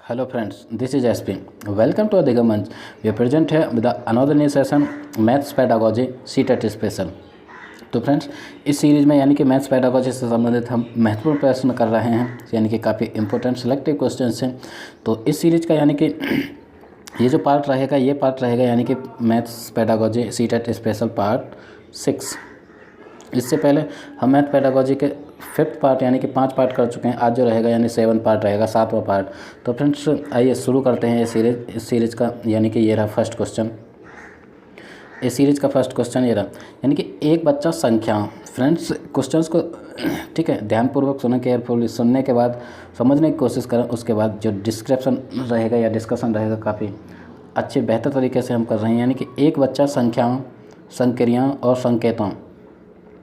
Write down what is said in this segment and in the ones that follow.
Hello friends, this is SP. Welcome to Adhigam Manch. We are present here with another new session, Maths Pedagogy CTET Special. तो friends, इस series में यानी कि maths pedagogy से संबंधित हम महत्वपूर्ण प्रश्न कर रहे हैं, यानी कि काफ़ी इंपॉर्टेंट सिलेक्टिव क्वेश्चंस हैं। तो इस सीरीज का यानी कि ये जो पार्ट रहेगा, ये पार्ट रहेगा यानी कि maths pedagogy CTET special part 6। इससे पहले हम मैथ पेडागोजी के 5th पार्ट यानी कि 5 पार्ट कर चुके हैं। आज जो रहेगा यानी 7 पार्ट रहेगा, 7वां पार्ट। तो फ्रेंड्स आइए शुरू करते हैं इस सीरीज का, यानी कि ये रहा फर्स्ट क्वेश्चन। इस सीरीज का फर्स्ट क्वेश्चन ये रहा, यानी कि एक बच्चा संख्या। फ्रेंड्स क्वेश्चंस को ठीक है ध्यानपूर्वक सुने, केयरफुली सुनने के बाद समझने की कोशिश करें। उसके बाद जो डिस्क्रिप्शन रहेगा या डिस्कशन रहेगा काफ़ी अच्छे बेहतर तरीके से हम कर रहे हैं। यानी कि एक बच्चा संख्याओं, संक्रियाओं और संकेतों,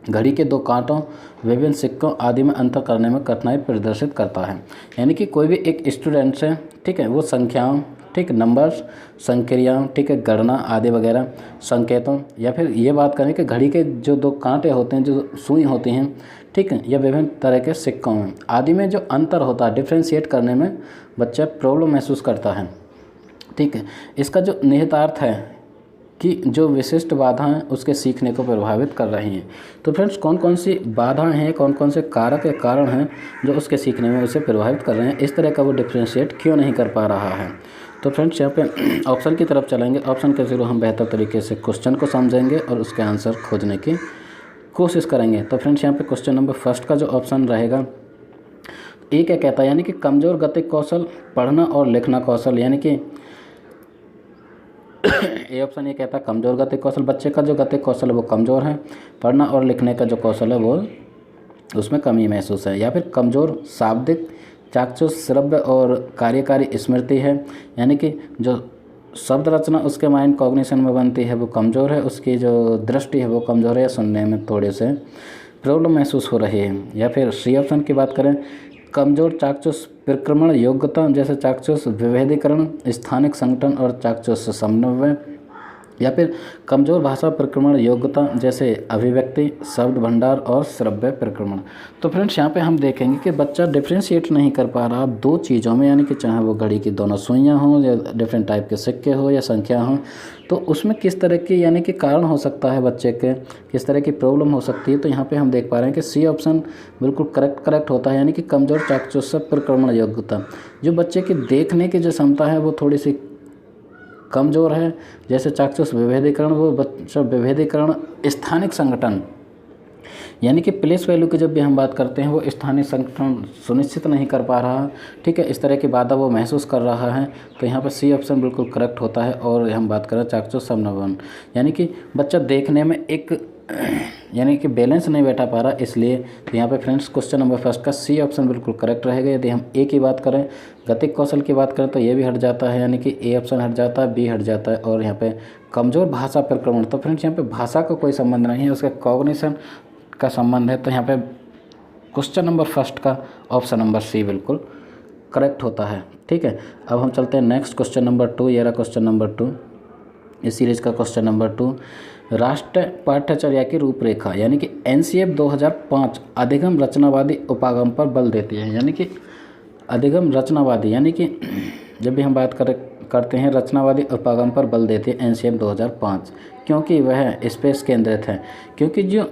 घड़ी के दो कांटों, विभिन्न सिक्कों आदि में अंतर करने में कठिनाई प्रदर्शित करता है। यानी कि कोई भी एक स्टूडेंट है, ठीक है, वो संख्याओं, ठीक, नंबर्स, संक्रियाओं, ठीक है, गणना आदि वगैरह, संकेतों, या फिर ये बात करें कि घड़ी के जो दो कांटे होते हैं, जो सुई होती हैं, ठीक है, या विभिन्न तरह के सिक्कों आदि में जो अंतर होता है, डिफ्रेंशिएट करने में बच्चा प्रॉब्लम महसूस करता है। ठीक है, इसका जो निहितार्थ है कि जो विशिष्ट बाधाएं उसके सीखने को प्रभावित कर रही हैं। तो फ्रेंड्स कौन कौन सी बाधाएं हैं, कौन कौन से कारक या कारण हैं जो उसके सीखने में उसे प्रभावित कर रहे हैं, इस तरह का वो डिफ्रेंशिएट क्यों नहीं कर पा रहा है। तो फ्रेंड्स यहाँ पे ऑप्शन की तरफ चलेंगे। ऑप्शन के थ्रू हम बेहतर तरीके से क्वेश्चन को समझेंगे और उसके आंसर खोजने की कोशिश करेंगे। तो फ्रेंड्स यहाँ पे क्वेश्चन नंबर फर्स्ट का जो ऑप्शन रहेगा, ए क्या कहता है, यानी कि कमज़ोर गतिक कौशल, पढ़ना और लिखना कौशल। यानी कि ए ऑप्शन ये कहता है कमज़ोर गतिक कौशल, बच्चे का जो गतिक कौशल है वो कमज़ोर है, पढ़ना और लिखने का जो कौशल है वो उसमें कमी महसूस है। या फिर कमज़ोर शाब्दिक चाक्षुष, श्रव्य और कार्यकारी स्मृति है। यानी कि जो शब्द रचना उसके माइंड कॉग्निशन में बनती है वो कमज़ोर है, उसकी जो दृष्टि है वो कमज़ोर है, या सुनने में थोड़े से प्रॉब्लम महसूस हो रही है। या फिर सी ऑप्शन की बात करें, कमज़ोर चाक्षुष परिक्रमण योग्यता, जैसे चाक्षुष विभेदीकरण, स्थानिक संगठन और चाक्षुष समन्वय। या फिर कमज़ोर भाषा परिक्रमण योग्यता, जैसे अभिव्यक्ति, शब्द भंडार और श्रव्य परिक्रमण। तो फ्रेंड्स यहाँ पे हम देखेंगे कि बच्चा डिफ्रेंशिएट नहीं कर पा रहा दो चीज़ों में, यानी कि चाहे वो घड़ी की दोनों सुइयाँ हों या डिफरेंट टाइप के सिक्के हो या संख्या हों, तो उसमें किस तरह की यानी कि कारण हो सकता है, बच्चे के किस तरह की प्रॉब्लम हो सकती है। तो यहाँ पे हम देख पा रहे हैं कि सी ऑप्शन बिल्कुल करेक्ट होता है, यानी कि कमज़ोर चाक्षुष परिक्रमण योग्यता। जो बच्चे की देखने की जो क्षमता है वो थोड़ी सी कमज़ोर है, जैसे चाक्षुष विभेदीकरण, वो बच्चा विभेदीकरण, स्थानिक संगठन, यानी कि प्लेस वैल्यू की जब भी हम बात करते हैं वो स्थानीय संगठन सुनिश्चित नहीं कर पा रहा, ठीक है, इस तरह की बाधा वो महसूस कर रहा है। तो यहाँ पर सी ऑप्शन बिल्कुल करेक्ट होता है। और हम बात करें चाक्षुष समन्वय, यानी कि बच्चा देखने में एक यानी कि बैलेंस नहीं बैठा पा रहा, इसलिए तो यहाँ पे फ्रेंड्स क्वेश्चन नंबर फर्स्ट का सी ऑप्शन बिल्कुल करेक्ट रहेगा। यदि हम ए की बात करें, गतिक कौशल की बात करें, तो ये भी हट जाता है, यानी कि ए ऑप्शन हट जाता है, बी हट जाता है। और यहाँ पे कमज़ोर भाषा परिक्रमण, तो फ्रेंड्स यहाँ पे भाषा का कोई संबंध नहीं है, उसका कॉग्निशन का संबंध है। तो यहाँ पे क्वेश्चन नंबर फर्स्ट का ऑप्शन नंबर सी बिल्कुल करेक्ट होता है। ठीक है, अब हम चलते हैं नेक्स्ट क्वेश्चन नंबर 2। ये रहा क्वेश्चन नंबर 2 इस सीरीज़ का क्वेश्चन नंबर 2। राष्ट्रीय पाठ्यचर्या की रूपरेखा, यानी कि एनसीएफ 2005 अधिगम रचनावादी उपागम पर बल देती है। यानी कि अधिगम रचनावादी, यानी कि जब भी हम बात करते हैं रचनावादी उपागम पर बल देती है एनसीएफ 2005, क्योंकि वह स्पेस केंद्रित है। क्योंकि जो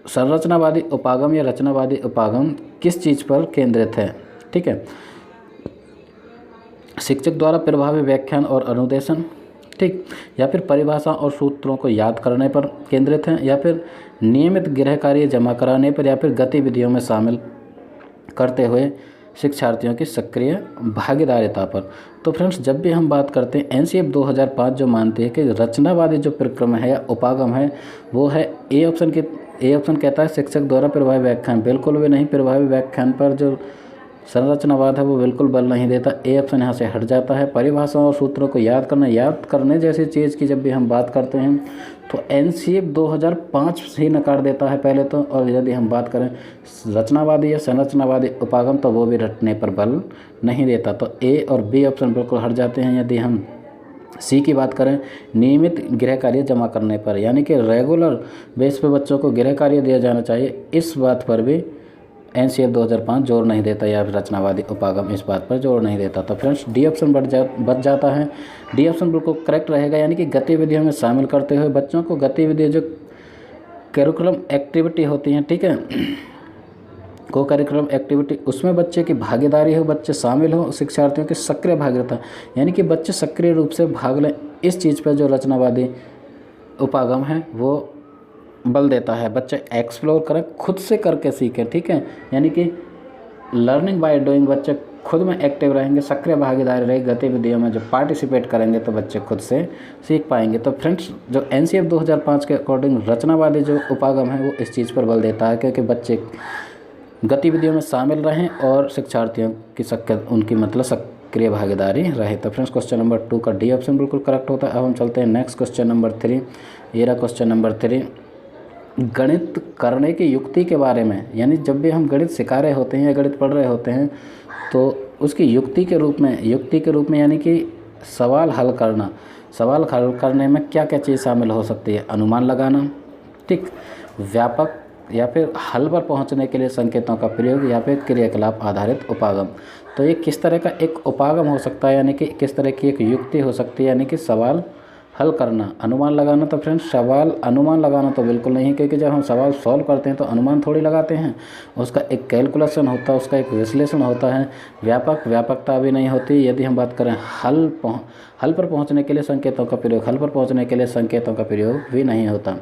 संरचनावादी उपागम या रचनावादी उपागम किस चीज़ पर केंद्रित है, ठीक है, शिक्षक द्वारा प्रभावी व्याख्यान और अनुदेशन, ठीक, या फिर परिभाषा और सूत्रों को याद करने पर केंद्रित है, या फिर नियमित गृह कार्य जमा कराने पर, या फिर गतिविधियों में शामिल करते हुए शिक्षार्थियों की सक्रिय भागीदारिता पर। तो फ्रेंड्स जब भी हम बात करते हैं एनसीएफ 2005 जो मानती है कि रचनावादी जो परिक्रम है या उपागम है वो है ए ऑप्शन कहता है शिक्षक द्वारा प्रभावी व्याख्यान, बिल्कुल भी नहीं, प्रभावी व्याख्यान पर जो संरचनावाद है वो बिल्कुल बल नहीं देता, ए ऑप्शन यहाँ से हट जाता है। परिभाषाओं और सूत्रों को याद करने जैसी चीज़ की जब भी हम बात करते हैं तो एनसीएफ 2005 ही नकार देता है पहले तो। और यदि हम बात करें रचनावादी या संरचनावादी उपागम तो वो भी रटने पर बल नहीं देता, तो ए और बी ऑप्शन बिल्कुल हट जाते हैं। यदि हम सी की बात करें, नियमित गृह कार्य जमा करने पर, यानी कि रेगुलर बेस पे बच्चों को गृह कार्य दिया जाना चाहिए, इस बात पर भी NCF 2005 जोर नहीं देता या फिर रचनावादी उपागम इस बात पर जोर नहीं देता। तो फ्रेंड्स डी ऑप्शन बच जाता है। डी ऑप्शन बिल्कुल करेक्ट रहेगा, यानी कि गतिविधियों में शामिल करते हुए बच्चों को गतिविधियाँ जो करिकुलम एक्टिविटी होती हैं, ठीक है, को करिकुलम एक्टिविटी उसमें बच्चे की भागीदारी हो, बच्चे शामिल हों, शिक्षार्थियों की सक्रिय भागीदारी, यानी कि बच्चे सक्रिय रूप से भाग लें, इस चीज़ पर जो रचनावादी उपागम है वो बल देता है। बच्चे एक्सप्लोर करें, खुद से करके सीखें, ठीक है, यानी कि लर्निंग बाय डूइंग, बच्चे खुद में एक्टिव रहेंगे, सक्रिय भागीदारी रहेगी, गतिविधियों में जो पार्टिसिपेट करेंगे तो बच्चे खुद से सीख पाएंगे। तो फ्रेंड्स जो NCF 2005 के अकॉर्डिंग रचनावादी जो उपागम है वो इस चीज़ पर बल देता है, क्योंकि बच्चे गतिविधियों में शामिल रहें और शिक्षार्थियों की उनकी मतलब सक्रिय भागीदारी रहे। तो फ्रेंड्स क्वेश्चन नंबर 2 का डी ऑप्शन बिल्कुल करेक्ट होता है। अब हम चलते हैं नेक्स्ट क्वेश्चन नंबर 3। ये रहा क्वेश्चन नंबर 3, गणित करने की युक्ति के बारे में, यानी जब भी हम गणित सिखा रहे होते हैं या गणित पढ़ रहे होते हैं तो उसकी युक्ति के रूप में यानी कि सवाल हल करने में क्या क्या चीज़ शामिल हो सकती है। अनुमान लगाना, ठीक, व्यापक या फिर हल पर पहुंचने के लिए संकेतों का प्रयोग या फिर क्रियाकलाप आधारित उपागम। तो ये किस तरह का एक उपागम हो सकता है, यानी कि किस तरह की एक युक्ति हो सकती है, यानी कि सवाल हल करना, अनुमान लगाना। तो फ्रेंड्स अनुमान लगाना तो बिल्कुल नहीं, क्योंकि जब हम सवाल सॉल्व करते हैं तो अनुमान थोड़ी लगाते हैं, उसका एक कैलकुलेशन होता है, उसका एक विश्लेषण होता है। व्यापकता भी नहीं होती। यदि हम बात करें हल पर पहुंचने के लिए संकेतों का प्रयोग भी नहीं होता।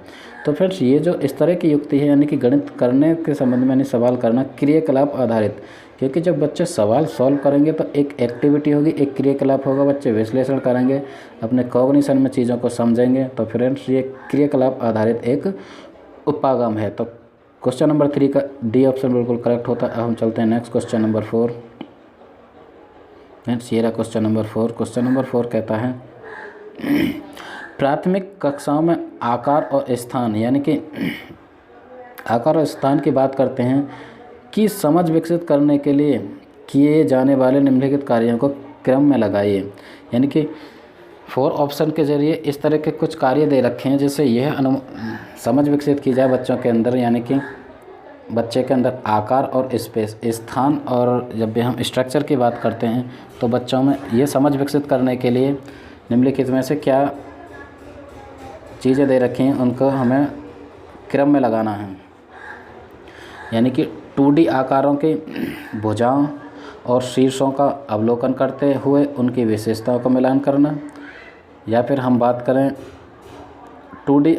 तो फ्रेंड्स ये जो इस तरह की युक्ति है, यानी कि गणित करने के संबंध में, यानी सवाल करना क्रियाकलाप आधारित, क्योंकि जब बच्चे सवाल सॉल्व करेंगे तो एक एक्टिविटी होगी, एक क्रियाकलाप होगा, बच्चे विश्लेषण करेंगे, अपने कॉग्निशन में चीज़ों को समझेंगे। तो फ्रेंड्स ये क्रियाकलाप आधारित एक उपागम है। तो क्वेश्चन नंबर 3 का डी ऑप्शन बिल्कुल करेक्ट होता है। अब हम चलते हैं नेक्स्ट क्वेश्चन नंबर 4। फ्रेंड्स ये रहा क्वेश्चन नंबर 4। क्वेश्चन नंबर 4 कहता है प्राथमिक कक्षाओं में आकार और स्थान, यानी कि आकार और स्थान की बात करते हैं कि समझ विकसित करने के लिए किए जाने वाले निम्नलिखित कार्यों को क्रम में लगाइए। यानी कि 4 ऑप्शन के जरिए इस तरह के कुछ कार्य दे रखे हैं जिससे यह समझ विकसित की जाए बच्चों के अंदर, यानी कि बच्चे के अंदर आकार और स्थान, और जब भी हम स्ट्रक्चर की बात करते हैं तो बच्चों में ये समझ विकसित करने के लिए निम्नलिखित में से क्या चीज़ें दे रखी हैं, उनको हमें क्रम में लगाना है। यानी कि 2D आकारों के भुजाओं और शीर्षों का अवलोकन करते हुए उनकी विशेषताओं का मिलान करना, या फिर हम बात करें 2D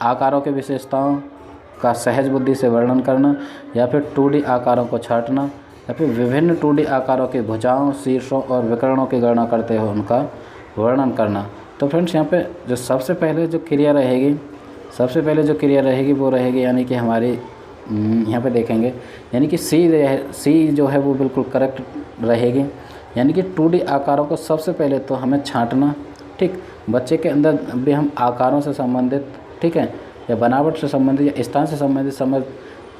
आकारों के विशेषताओं का सहज बुद्धि से वर्णन करना, या फिर 2D आकारों को छांटना, या फिर विभिन्न 2D आकारों के भुजाओं, शीर्षों और विकर्णों की गणना करते हुए उनका वर्णन करना। तो फ्रेंड्स यहाँ पे जो सबसे पहले जो क्रिया रहेगी वो रहेगी, यानी कि हमारी यहाँ पे देखेंगे, यानी कि सी जो है वो बिल्कुल करेक्ट रहेगी। यानी कि 2D आकारों को सबसे पहले तो हमें छांटना, ठीक, बच्चे के अंदर भी हम आकारों से संबंधित, ठीक है, या बनावट से संबंधित या स्थान से संबंधित समझ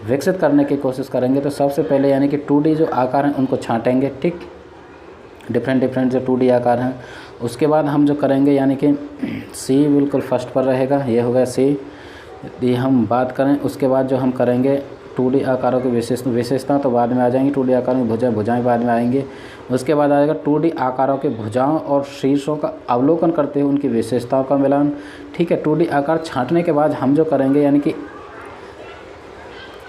विकसित करने की कोशिश करेंगे। तो सबसे पहले यानी कि 2D जो आकार हैं उनको छांटेंगे, ठीक, डिफरेंट जो 2D आकार हैं। उसके बाद हम जो करेंगे, यानी कि सी बिल्कुल फर्स्ट पर रहेगा, ये हो गया सी। यदि हम बात करें उसके बाद जो हम करेंगे 2D आकारों की विशेषता तो बाद में आ जाएंगी, 2D आकारों की भुजाएं बाद में आएंगे। उसके बाद आएगा 2D आकारों के भुजाओं और शीर्षों का अवलोकन करते हुए उनकी विशेषताओं का मिलान, ठीक है। 2D आकार छांटने के बाद हम जो करेंगे, यानी कि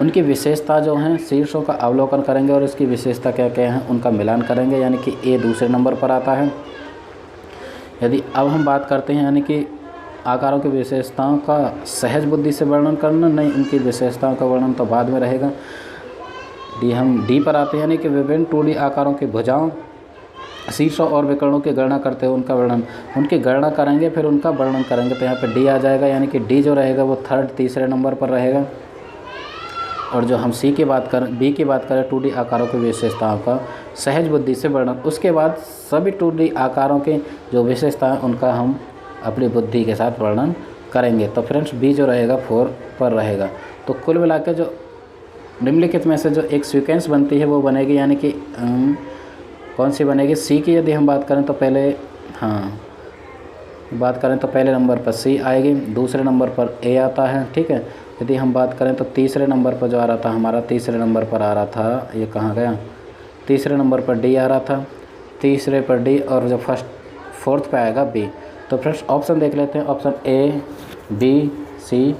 उनकी विशेषता जो हैं, शीर्षों का अवलोकन करेंगे और इसकी विशेषता क्या क्या हैं उनका मिलान करेंगे, यानी कि ए दूसरे नंबर पर आता है। यदि अब हम बात करते हैं, यानी कि आकारों की विशेषताओं का सहज बुद्धि से वर्णन करना, नहीं, उनकी विशेषताओं का वर्णन तो बाद में रहेगा। हम डी पर आते हैं, यानी कि विभिन्न 2D आकारों की भुजाओं, शीर्षों और विकर्णों की गणना करते हुए उनका वर्णन, उनकी गणना करेंगे फिर उनका वर्णन करेंगे। तो यहाँ पे डी आ जाएगा, यानी कि डी जो रहेगा वो तीसरे नंबर पर रहेगा। और जो हम बी की बात करें 2D आकारों की विशेषताओं का सहज बुद्धि से वर्णन, उसके बाद सभी 2D आकारों के जो विशेषता हैं उनका हम अपनी बुद्धि के साथ वर्णन करेंगे। तो फ्रेंड्स बी जो रहेगा 4 पर रहेगा। तो कुल मिलाकर जो निम्नलिखित में से जो एक सीक्वेंस बनती है वो बनेगी, यानी कि कौन सी बनेगी, सी की यदि हम बात करें तो पहले पहले नंबर पर सी आएगी, दूसरे नंबर पर ए आता है, ठीक है, यदि हम बात करें तो तीसरे नंबर पर जो आ रहा था हमारा, तीसरे नंबर पर आ रहा था, ये कहाँ गया, तीसरे नंबर पर डी आ रहा था, तीसरे पर डी, और जो फोर्थ पे आएगा बी। तो फ्रेंड्स ऑप्शन देख लेते हैं, option A B C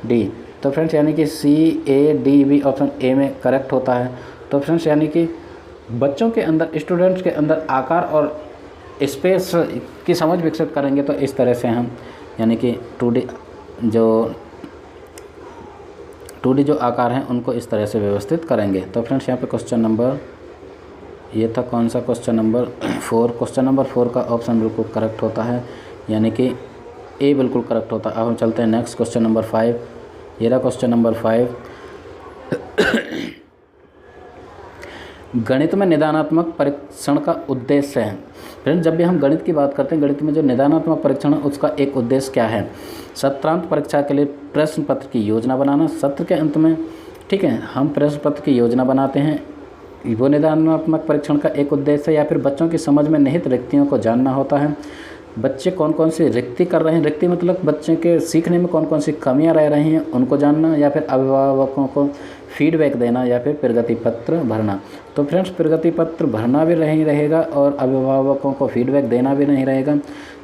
D. तो फ्रेंड्स यानी कि C A D B option A में करेक्ट होता है। तो फ्रेंड्स यानी कि बच्चों के अंदर, स्टूडेंट्स के अंदर आकार और स्पेस की समझ विकसित करेंगे तो इस तरह से हम यानी कि 2D जो आकार हैं उनको इस तरह से व्यवस्थित करेंगे। तो फ्रेंड्स यहाँ पे क्वेश्चन नंबर, ये था कौन सा, क्वेश्चन नंबर 4। क्वेश्चन नंबर 4 का ऑप्शन बिल्कुल करेक्ट होता है, यानी कि ए बिल्कुल करेक्ट होता है। अब हम चलते हैं नेक्स्ट क्वेश्चन नंबर 5। ये रहा क्वेश्चन नंबर 5। गणित में निदानात्मक परीक्षण का उद्देश्य है। फ्रेंड्स जब भी हम गणित की बात करते हैं, गणित में जो निदानात्मक परीक्षण है उसका एक उद्देश्य क्या है, सत्रांत परीक्षा के लिए प्रश्न पत्र की योजना बनाना। सत्र के अंत में, ठीक है, हम प्रश्न पत्र की योजना बनाते हैं, वो निदानात्मक परीक्षण का एक उद्देश्य है। या फिर बच्चों की समझ में निहित रिक्तियों को जानना होता है, बच्चे कौन कौन सी रिक्ति कर रहे हैं, रिक्ति मतलब बच्चे के सीखने में कौन कौन सी कमियां रह रही हैं उनको जानना, या फिर अभिभावकों को फीडबैक देना, या फिर प्रगति पत्र भरना। तो फ्रेंड्स प्रगति पत्र भरना भी नहीं रहेगा और अभिभावकों को फीडबैक देना भी नहीं रहेगा।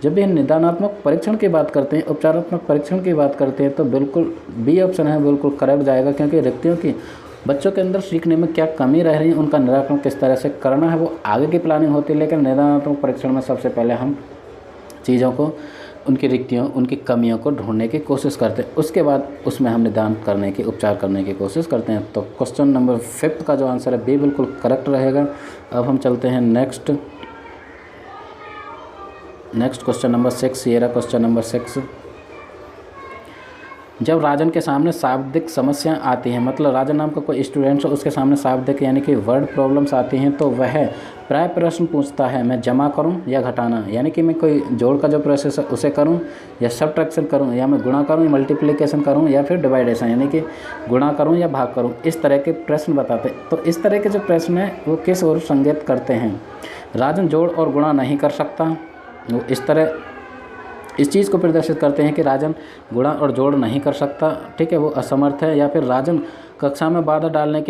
जब भी हम निदानात्मक परीक्षण की बात करते हैं, उपचारात्मक परीक्षण की बात करते हैं, तो बिल्कुल बी ऑप्शन है, बिल्कुल करेक्ट जाएगा, क्योंकि रिक्तियों की, बच्चों के अंदर सीखने में क्या कमी रह रही है उनका निराकरण किस तरह से करना है वो आगे की प्लानिंग होती है। लेकिन निदानात्मक परीक्षण में सबसे पहले हम चीज़ों को, उनकी रिक्तियों, उनकी कमियों को ढूंढने की कोशिश करते हैं, उसके बाद उसमें हम निदान करने की, उपचार करने की कोशिश करते हैं। तो क्वेश्चन नंबर 5 का जो आंसर है बी बिल्कुल करेक्ट रहेगा। अब हम चलते हैं नेक्स्ट क्वेश्चन नंबर 6। ये रहा क्वेश्चन नंबर 6। जब राजन के सामने शाब्दिक समस्याएं आती हैं, मतलब राजन नाम का कोई स्टूडेंट है, उसके सामने शाब्दिक यानी कि वर्ड प्रॉब्लम्स आती हैं, तो वह प्राय प्रश्न पूछता है, मैं जमा करूं या घटाना, यानी कि मैं कोई जोड़ का जो प्रोसेस है उसे करूं या सब्ट्रैक्शन करूं, या मैं गुणा करूं या मल्टीप्लिकेशन करूं, या फिर डिवाइडेशन यानी कि गुणा करूं या भाग करूं, इस तरह के प्रश्न बताते हैं। तो इस तरह के जो प्रश्न हैं वो किस ओर संकेत करते हैं। राजन जोड़ और गुणा नहीं कर सकता, वो इस तरह इस चीज़ को प्रदर्शित करते हैं कि राजन गुणा और जोड़ नहीं कर सकता, ठीक है, वो असमर्थ है। या फिर राजन कक्षा में बाधा डालने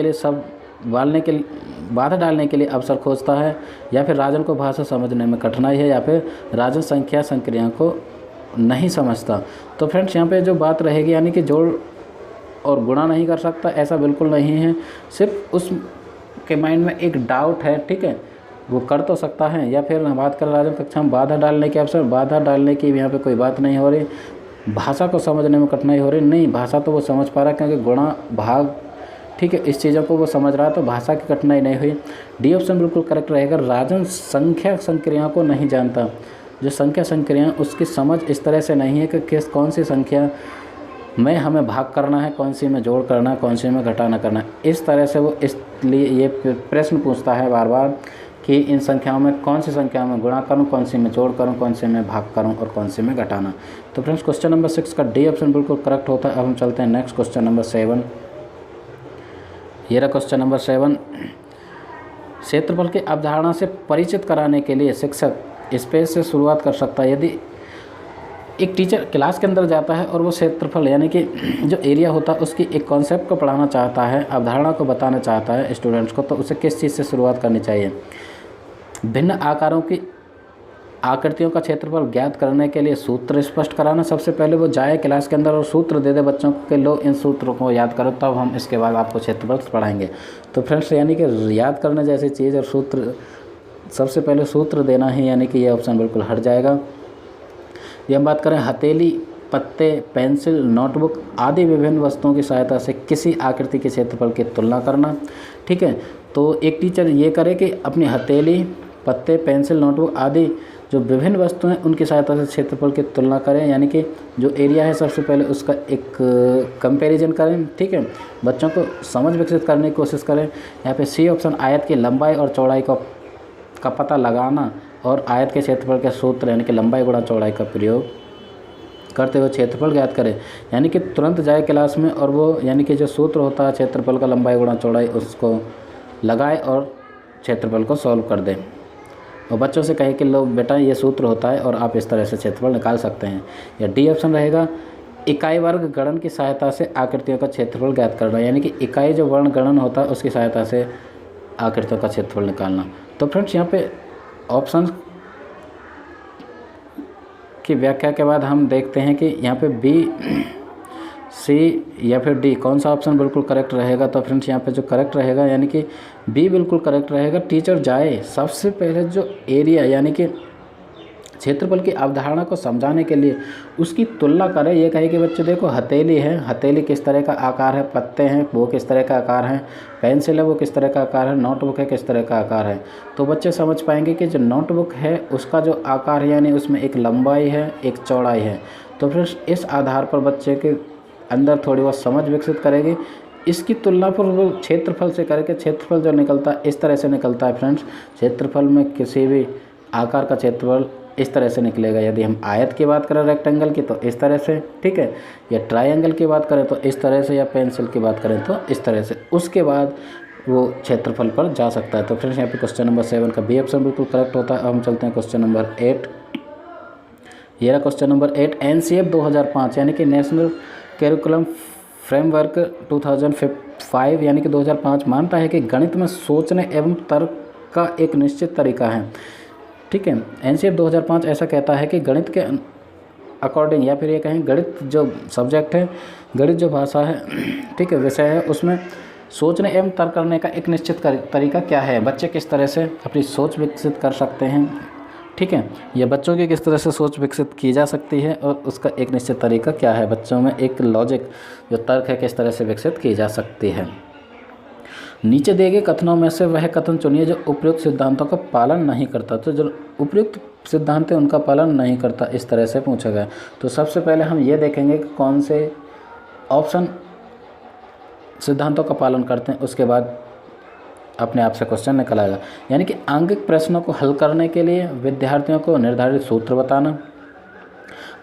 के लिए अवसर खोजता है, या फिर राजन को भाषा समझने में कठिनाई है, या फिर राजन संख्या संक्रिया को नहीं समझता। तो फ्रेंड्स यहाँ पे जो बात रहेगी यानी कि जोड़ और गुणा नहीं कर सकता, ऐसा बिल्कुल नहीं है, सिर्फ उसके माइंड में एक डाउट है, ठीक है, वो कर तो सकता है। या फिर हम बात कर राजन कक्षा में बाधा डालने के अवसर, बाधा डालने की यहाँ पे कोई बात नहीं हो रही, भाषा को समझने में कठिनाई हो रही, नहीं, भाषा तो वो समझ पा रहा है, क्योंकि गुणा भाग, ठीक है, इस चीज़ों को वो समझ रहा है, तो भाषा की कठिनाई नहीं हुई। डी ऑप्शन बिल्कुल करेक्ट रहेगा। राजन संख्या संक्रिया को नहीं जानता, जो संख्या संक्रिया उसकी समझ इस तरह से नहीं है कि कौन सी संख्या में हमें भाग करना है, कौन सी में जोड़ करना है, कौन सी में घटाना करना है, इस तरह से वो इसलिए ये प्रश्न पूछता है बार बार कि इन संख्याओं में कौन सी संख्या में गुणा करूं, कौन सी में जोड़ करूं, कौन सी में भाग करूं और कौन सी में घटाना। तो फ्रेंड्स क्वेश्चन नंबर 6 का डी ऑप्शन बिल्कुल करेक्ट होता है। अब हम चलते हैं नेक्स्ट क्वेश्चन नंबर 7। ये रहा क्वेश्चन नंबर 7। क्षेत्रफल की अवधारणा से परिचित कराने के लिए शिक्षक स्पेस से शुरुआत कर सकता है। यदि एक टीचर क्लास के अंदर जाता है और वो क्षेत्रफल यानी कि जो एरिया होता है उसकी एक कॉन्सेप्ट को पढ़ाना चाहता है, अवधारणा को बताना चाहता है स्टूडेंट्स को, तो उसे किस चीज़ से शुरुआत करनी चाहिए। भिन्न आकारों की आकृतियों का क्षेत्रफल ज्ञात करने के लिए सूत्र स्पष्ट कराना। सबसे पहले वो जाए क्लास के अंदर और सूत्र दे दे बच्चों को कि लो इन सूत्रों को याद करो, तब हम इसके बाद आपको क्षेत्रफल पढ़ाएंगे। तो फ्रेंड्स यानी कि याद करने जैसी चीज़ और सूत्र, सबसे पहले सूत्र देना ही, यानी कि ये ऑप्शन बिल्कुल हट जाएगा। ये हम बात करें हथेली, पत्ते, पेंसिल, नोटबुक आदि विभिन्न वस्तुओं की सहायता से किसी आकृति के क्षेत्रफल की तुलना करना, ठीक है। तो एक टीचर ये करे कि अपनी हथेली, पत्ते, पेंसिल, नोटबुक आदि जो विभिन्न वस्तुएं हैं उनकी सहायता से क्षेत्रफल की तुलना करें, यानी कि जो एरिया है सबसे पहले उसका एक कंपैरिजन करें, ठीक है, बच्चों को समझ विकसित करने की कोशिश करें। यहाँ पे सी ऑप्शन आयत की लंबाई और चौड़ाई का पता लगाना और आयत के क्षेत्रफल के सूत्र यानी कि लंबाई गुणा चौड़ाई का प्रयोग करते हुए क्षेत्रफल ज्ञात करें। यानी कि तुरंत जाए क्लास में और वो यानी कि जो सूत्र होता है क्षेत्रफल का लंबाई गुणा चौड़ाई उसको लगाए और क्षेत्रफल को सॉल्व कर दें, और बच्चों से कहे कि लो बेटा ये सूत्र होता है और आप इस तरह से क्षेत्रफल निकाल सकते हैं। या डी ऑप्शन रहेगा इकाई वर्ग गणन की सहायता से आकृतियों का क्षेत्रफल ज्ञात करना, यानी कि इकाई जो वर्ण गणन होता है उसकी सहायता से आकृतियों का क्षेत्रफल निकालना। तो फ्रेंड्स यहाँ पे ऑप्शन की व्याख्या के बाद हम देखते हैं कि यहाँ पे बी, सी या फिर डी कौन सा ऑप्शन बिल्कुल करेक्ट रहेगा। तो फ्रेंड्स यहाँ पे जो करेक्ट रहेगा यानी कि बी बिल्कुल करेक्ट रहेगा। टीचर जाए सबसे पहले जो एरिया यानी कि क्षेत्रफल की अवधारणा को समझाने के लिए उसकी तुलना करें। ये कहे कि बच्चे देखो हथेली है, हथेली किस तरह का आकार है, पत्ते हैं वो किस तरह का आकार है, पेंसिल है वो किस तरह का आकार है, नोटबुक है किस तरह का आकार है। तो बच्चे समझ पाएंगे कि जो नोटबुक है उसका जो आकार है यानी उसमें एक लंबाई है एक चौड़ाई है। तो फिर इस आधार पर बच्चे के अंदर थोड़ी बहुत समझ विकसित करेगी। इसकी तुलना पर वो क्षेत्रफल से करके क्षेत्रफल जो निकलता है इस तरह से निकलता है फ्रेंड्स। क्षेत्रफल में किसी भी आकार का क्षेत्रफल इस तरह से निकलेगा। यदि हम आयत की बात करें रेक्टेंगल की तो इस तरह से, ठीक है, या ट्रायंगल की बात करें तो इस तरह से, या पेंसिल की बात करें तो इस तरह से। उसके बाद वो क्षेत्रफल पर जा सकता है। तो फ्रेंड्स यहाँ पे क्वेश्चन नंबर 7 का बी ऑप्शन बिल्कुल करेक्ट होता है। अब हम चलते हैं क्वेश्चन नंबर 8। ये रहा क्वेश्चन नंबर 8। NCF 2005 यानी कि नेशनल करिकुलम फ्रेमवर्क 2005 यानी कि 2005 मानता है कि गणित में सोचने एवं तर्क का एक निश्चित तरीका है, ठीक है। NCF 2005 ऐसा कहता है कि गणित के अकॉर्डिंग, या फिर ये कहें गणित जो सब्जेक्ट है, गणित जो भाषा है, ठीक है, विषय है, उसमें सोचने एवं तर्क करने का एक निश्चित तरीका क्या है, बच्चे किस तरह से अपनी सोच विकसित कर सकते हैं, ठीक है, या बच्चों की किस तरह से सोच विकसित की जा सकती है और उसका एक निश्चित तरीका क्या है, बच्चों में एक लॉजिक जो तर्क है किस तरह से विकसित की जा सकती है। नीचे दिए गए कथनों में से वह कथन चुनिए जो उपयुक्त सिद्धांतों का पालन नहीं करता। तो जो उपयुक्त सिद्धांत है उनका पालन नहीं करता, इस तरह से पूछा गया। तो सबसे पहले हम ये देखेंगे कि कौन से ऑप्शन सिद्धांतों का पालन करते हैं, उसके बाद अपने आप से क्वेश्चन निकल आएगा। यानी कि आंगिक प्रश्नों को हल करने के लिए विद्यार्थियों को निर्धारित सूत्र बताना,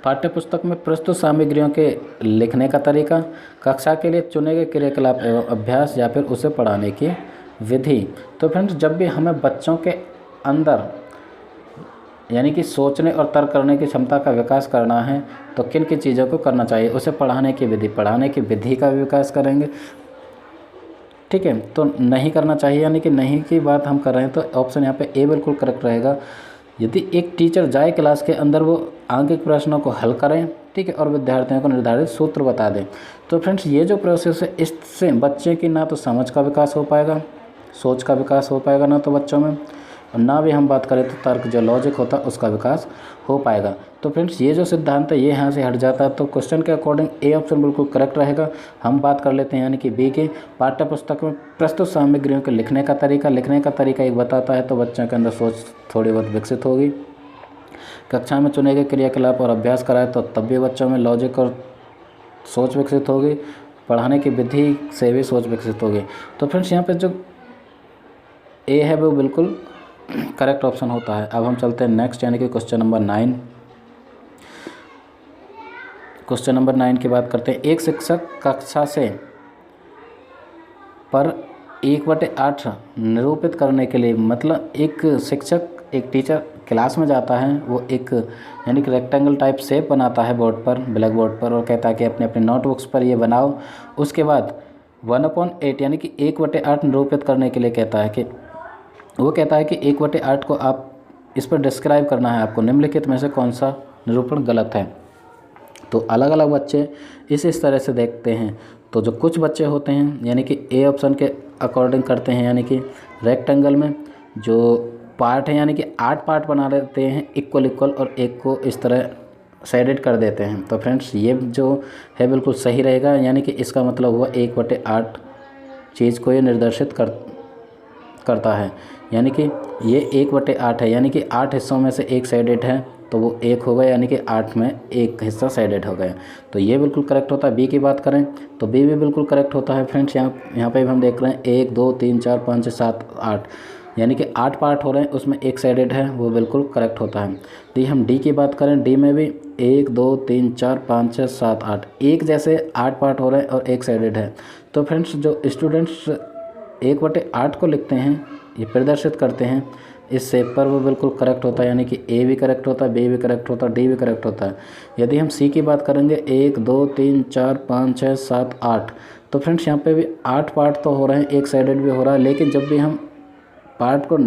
पाठ्यपुस्तक में प्रस्तुत सामग्रियों के लिखने का तरीका, कक्षा के लिए चुने गए क्रियाकलाप एवं अभ्यास, या फिर उसे पढ़ाने की विधि। तो फ्रेंड्स जब भी हमें बच्चों के अंदर यानी कि सोचने और तर्क करने की क्षमता का विकास करना है तो किन किन चीज़ों को करना चाहिए, उसे पढ़ाने की विधि का विकास करेंगे, ठीक है। तो नहीं करना चाहिए यानी कि नहीं की बात हम कर रहे हैं, तो ऑप्शन यहाँ पे ए बिल्कुल करेक्ट रहेगा। यदि एक टीचर जाए क्लास के अंदर वो आंगिक प्रश्नों को हल करें, ठीक है, और विद्यार्थियों को निर्धारित सूत्र बता दें, तो फ्रेंड्स ये जो प्रोसेस है इससे बच्चे की ना तो समझ का विकास हो पाएगा, सोच का विकास हो पाएगा ना तो बच्चों में, और ना भी हम बात करें तो तर्क जो लॉजिक होता है उसका विकास हो पाएगा। तो फ्रेंड्स ये जो सिद्धांत है ये यहाँ से हट जाता है। तो क्वेश्चन के अकॉर्डिंग ए ऑप्शन बिल्कुल करेक्ट रहेगा। हम बात कर लेते हैं यानी कि बी के, पाठ्यपुस्तक में प्रस्तुत सामग्रियों के लिखने का तरीका एक बताता है तो बच्चों के अंदर सोच थोड़ी बहुत विकसित होगी। कक्षा में चुने गए क्रियाकलाप और अभ्यास कराए तो तब भी बच्चों में लॉजिक और सोच विकसित होगी, पढ़ाने की विधि से भी सोच विकसित होगी। तो फ्रेंड्स यहाँ पे जो ए है वो बिल्कुल करेक्ट ऑप्शन होता है। अब हम चलते हैं नेक्स्ट यानी कि क्वेश्चन नंबर 9। क्वेश्चन नंबर 9 की बात करते हैं। एक शिक्षक कक्षा से पर 1/8 निरूपित करने के लिए, मतलब एक शिक्षक एक टीचर क्लास में जाता है, वो एक यानी कि रेक्टेंगल टाइप शेप बनाता है बोर्ड पर, ब्लैक बोर्ड पर, और कहता है कि अपने अपने नोटबुक्स पर ये बनाओ। उसके बाद 1/8 यानी कि 1/8 निरूपित करने के लिए कहता है कि वो कहता है कि 1/8 को आप इस पर डिस्क्राइब करना है आपको, निम्नलिखित में से कौन सा निरूपण गलत है। तो अलग अलग बच्चे इस तरह से देखते हैं। तो जो कुछ बच्चे होते हैं यानी कि ए ऑप्शन के अकॉर्डिंग करते हैं, यानी कि रेक्टेंगल में जो पार्ट है यानी कि 8 पार्ट बना देते हैं इक्वल, और एक को इस तरह शेडेड कर देते हैं। तो फ्रेंड्स ये जो है बिल्कुल सही रहेगा, यानी कि इसका मतलब हुआ 1/8 चीज़ को ये निर्देशित करता है, यानी कि ये 1/8 है, यानी कि 8 हिस्सों में से एक शेडेड है तो वो 1 हो गया, यानी कि 8 में एक हिस्सा शेडेड हो गया। तो ये बिल्कुल करेक्ट होता है। बी की बात करें तो बी भी बिल्कुल करेक्ट होता है फ्रेंड्स। यहाँ पे भी हम देख रहे हैं 1 2 3 4 5 6 7 8, यानी कि 8 पार्ट हो रहे हैं, उसमें एक शेडेड है, वो बिल्कुल करेक्ट होता है। दी हम डी की बात करें, डी में भी 1 2 3 4 5 6 7 8 एक जैसे 8 पार्ट हो रहे हैं और एक शेडेड है। तो फ्रेंड्स जो स्टूडेंट्स 1/8 को लिखते हैं, ये प्रदर्शित करते हैं, इस शेप पर वो बिल्कुल करेक्ट होता है, यानी कि ए भी करेक्ट होता है, बी भी करेक्ट होता है, डी भी करेक्ट होता है। यदि हम सी की बात करेंगे 1 2 3 4 5 6 7 8, तो फ्रेंड्स यहाँ पे भी 8 पार्ट तो हो रहे हैं, एक साइडेड भी हो रहा है, लेकिन जब भी हम पार्ट को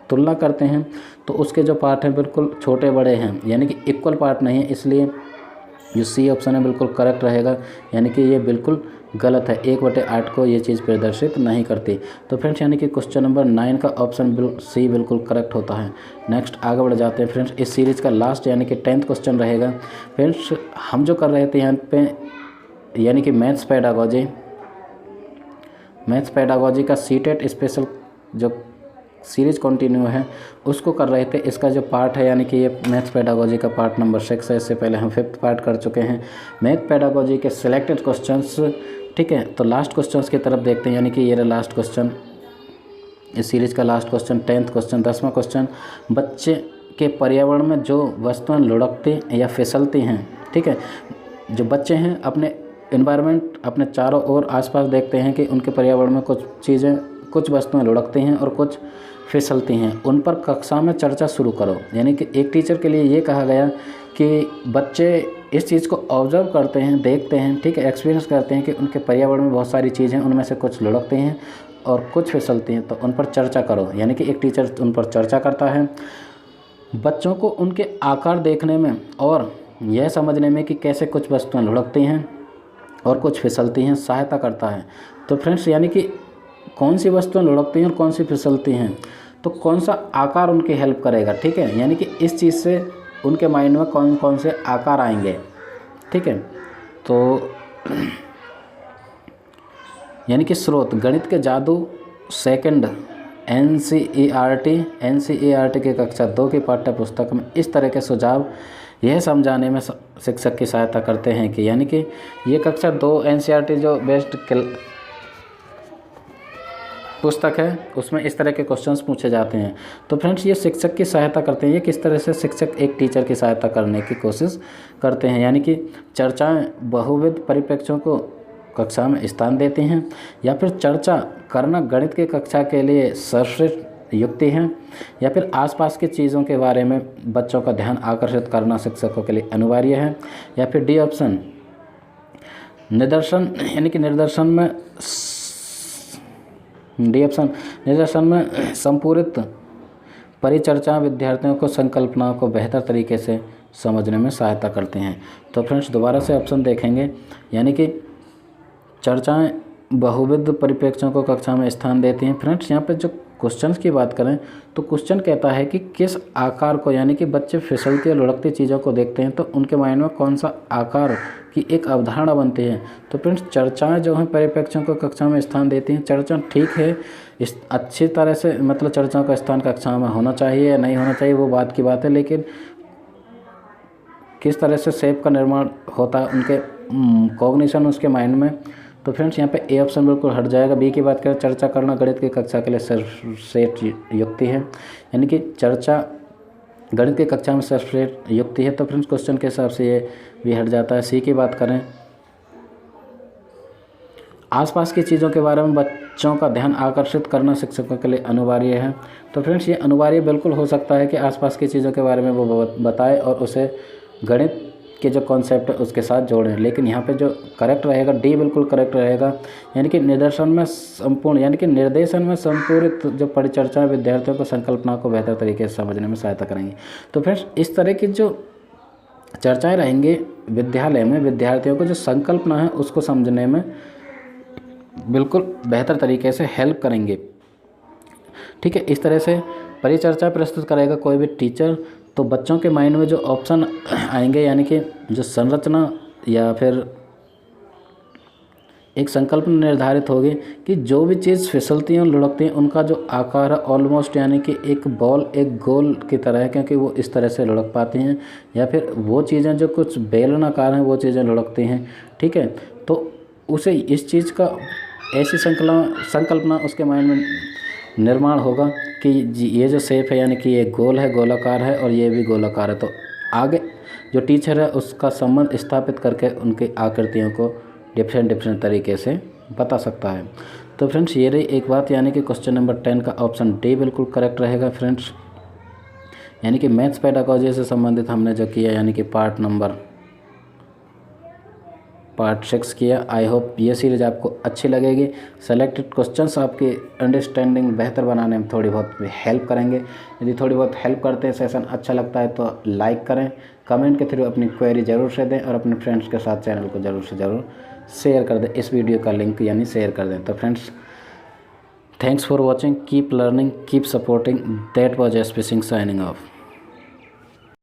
तुलना करते हैं तो उसके जो पार्ट हैं बिल्कुल छोटे बड़े हैं, यानी कि इक्वल पार्ट नहीं है, इसलिए जो सी ऑप्शन है बिल्कुल करेक्ट रहेगा, यानी कि ये बिल्कुल गलत है। 1/8 को ये चीज़ प्रदर्शित नहीं करती। तो फ्रेंड्स यानी कि क्वेश्चन नंबर 9 का ऑप्शन सी बिल्कुल करेक्ट होता है। नेक्स्ट आगे बढ़ जाते हैं फ्रेंड्स, इस सीरीज़ का लास्ट यानी कि 10th क्वेश्चन रहेगा। फ्रेंड्स हम जो कर रहे थे यहाँ पे यानी कि मैथ्स पैडागोजी का सीटेट स्पेशल जो सीरीज़ कंटिन्यू है उसको कर रहे थे। इसका जो पार्ट है यानी कि ये मैथ्स पैडागोजी का पार्ट नंबर 6 है, इससे पहले हम 5th पार्ट कर चुके हैं मैथ पैडागोजी के सिलेक्टेड क्वेश्चंस। ठीक है, तो लास्ट क्वेश्चंस की तरफ देखते हैं, यानी कि ये लास्ट क्वेश्चन, इस सीरीज़ का लास्ट क्वेश्चन 10th क्वेश्चन 10वां क्वेश्चन। बच्चे के पर्यावरण में जो वस्तुएं लुढ़कती या फिसलती हैं, ठीक है, जो बच्चे हैं अपने इन्वायरमेंट अपने चारों ओर आसपास देखते हैं कि उनके पर्यावरण में कुछ वस्तुएं लुढ़कती हैं और कुछ फिसलती हैं, उन पर कक्षा में चर्चा शुरू करो। यानी कि एक टीचर के लिए ये कहा गया कि बच्चे इस चीज़ को ऑब्जर्व करते हैं, देखते हैं, ठीक है, एक्सपीरियंस करते हैं कि उनके पर्यावरण में बहुत सारी चीज़ें, उनमें से कुछ लुढ़कती हैं और कुछ फिसलती हैं, तो उन पर चर्चा करो। यानी कि एक टीचर उन पर चर्चा करता है, बच्चों को उनके आकार देखने में और यह समझने में कि कैसे कुछ वस्तुएं लुढ़कती हैं और कुछ फिसलती हैं सहायता करता है। तो फ्रेंड्स यानी कि कौन सी वस्तुएं लुढ़कती हैं और कौन सी फिसलती हैं, तो कौन सा आकार उनकी हेल्प करेगा, ठीक है, यानी कि इस चीज़ से उनके माइंड में कौन कौन से आकार आएंगे, ठीक है। तो यानी कि स्रोत गणित के जादू सेकंड NCERT के कक्षा 2 की पाठ्य पुस्तक में इस तरह के सुझाव यह समझाने में शिक्षक की सहायता करते हैं कि, यानी कि ये कक्षा 2 NCERT जो बेस्ट पुस्तक है उसमें इस तरह के क्वेश्चंस पूछे जाते हैं। तो फ्रेंड्स ये शिक्षक की सहायता करते हैं, ये किस तरह से शिक्षक एक टीचर की सहायता करने की कोशिश करते हैं, यानी कि चर्चाएं बहुविध परिप्रेक्ष्यों को कक्षा में स्थान देते हैं, या फिर चर्चा करना गणित की कक्षा के लिए सर्वश्रेष्ठ युक्ति है, या फिर आसपास की चीज़ों के बारे में बच्चों का ध्यान आकर्षित करना शिक्षकों के लिए अनिवार्य है, या फिर डी ऑप्शन निदर्शन, यानी कि निदर्शन में संपूरित परिचर्चा विद्यार्थियों को संकल्पनाओं को बेहतर तरीके से समझने में सहायता करते हैं। तो फ्रेंड्स दोबारा से ऑप्शन देखेंगे, यानी कि चर्चाएं बहुविध परिप्रेक्ष्यों को कक्षा में स्थान देती हैं। फ्रेंड्स यहाँ पे जो क्वेश्चंस की बात करें तो क्वेश्चन कहता है कि किस आकार को, यानी कि बच्चे फिसलती और लुढ़कती चीज़ों को देखते हैं तो उनके माइंड में कौन सा आकार की एक अवधारणा बनती है। तो फ्रेंड्स चर्चाएं जो हैं परिप्रेक्ष्यों को कक्षा में स्थान देती हैं। चर्चा ठीक है, इस अच्छी तरह से मतलब चर्चाओं का स्थान कक्षा में होना चाहिए या नहीं होना चाहिए वो बात की बात है, लेकिन किस तरह से शेप का निर्माण होता है उनके कॉग्निशन उसके माइंड में, तो फ्रेंड्स यहाँ पे ए ऑप्शन बिल्कुल हट जाएगा। बी की बात करें, चर्चा करना गणित की कक्षा के लिए सर्वश्रेष्ठ युक्ति है, यानी कि चर्चा गणित की कक्षा में सर्वश्रेष्ठ युक्ति है, तो फ्रेंड्स क्वेश्चन के हिसाब से ये भी हट जाता है। सी की बात करें, आसपास की चीज़ों के बारे में बच्चों का ध्यान आकर्षित करना शिक्षकों के लिए अनिवार्य है, तो फ्रेंड्स ये अनिवार्य बिल्कुल हो सकता है कि आसपास की चीज़ों के बारे में वो बताए और उसे गणित के जो कॉन्सेप्ट है उसके साथ जोड़ें, लेकिन यहाँ पे जो करेक्ट रहेगा डी बिल्कुल करेक्ट रहेगा, यानी कि निर्देशन में संपूरित जो परिचर्चाएं विद्यार्थियों को संकल्पना को बेहतर तरीके से समझने में सहायता करेंगी। तो फ्रेंड्स इस तरह की जो चर्चाएं रहेंगी विद्यालय में विद्यार्थियों को जो संकल्पना है उसको समझने में बिल्कुल बेहतर तरीके से हेल्प करेंगे, ठीक है। इस तरह से परिचर्चा प्रस्तुत करेगा कोई भी टीचर, तो बच्चों के माइंड में जो ऑप्शन आएंगे, यानी कि जो संरचना या फिर एक संकल्पना निर्धारित होगी कि जो भी चीज़ फिसलती हैं और लुढ़कती हैं उनका जो आकार है ऑलमोस्ट यानी कि एक बॉल एक गोल की तरह है, क्योंकि वो इस तरह से लुढ़क पाती हैं, या फिर वो चीज़ें जो कुछ बेलनाकार हैं वो चीज़ें लुढ़कती हैं, ठीक है। तो उसे इस चीज़ का ऐसी संकल्पना उसके माइंड में निर्माण होगा कि ये जो शेप है यानी कि ये गोल है, गोलाकार है और ये भी गोलाकार है, तो आगे जो टीचर है उसका संबंध स्थापित करके उनकी आकृतियों को डिफरेंट तरीके से बता सकता है। तो फ्रेंड्स ये रही एक बात, यानी कि क्वेश्चन नंबर 10 का ऑप्शन डी बिल्कुल करेक्ट रहेगा फ्रेंड्स। यानी कि मैथ्स पेडागोजी से संबंधित हमने जो किया, यानी कि पार्ट 6 किया। आई होप ये सीरीज़ आपको अच्छी लगेगी। सेलेक्टेड क्वेश्चंस आपकी अंडरस्टैंडिंग बेहतर बनाने में थोड़ी बहुत हेल्प करेंगे। यदि थोड़ी बहुत हेल्प करते हैं, सेशन अच्छा लगता है तो लाइक करें, कमेंट के थ्रू अपनी क्वेरी ज़रूर से दें और अपने फ्रेंड्स के साथ चैनल को ज़रूर से ज़रूर शेयर कर दें। इस वीडियो का लिंक यानी शेयर कर दें। तो friends, thanks for watching, keep learning, keep supporting. That was SP Singh signing off.